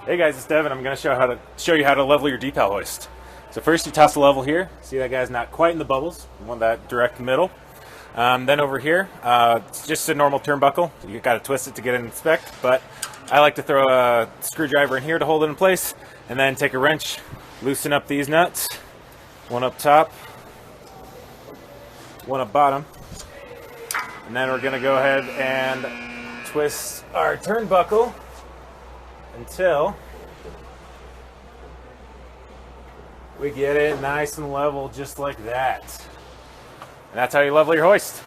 Hey guys, it's Devin. I'm going to show you how to level your Depal hoist. So first you toss the level here. See that guy's not quite in the bubbles. You want that direct middle. Then over here, it's just a normal turnbuckle. You got to twist it to get it in spec, but I like to throw a screwdriver in here to hold it in place, and then take a wrench, loosen up these nuts. One up top, one up bottom. And then we're going to go ahead and twist our turnbuckle until we get it nice and level, just like that. And that's how you level your hoist.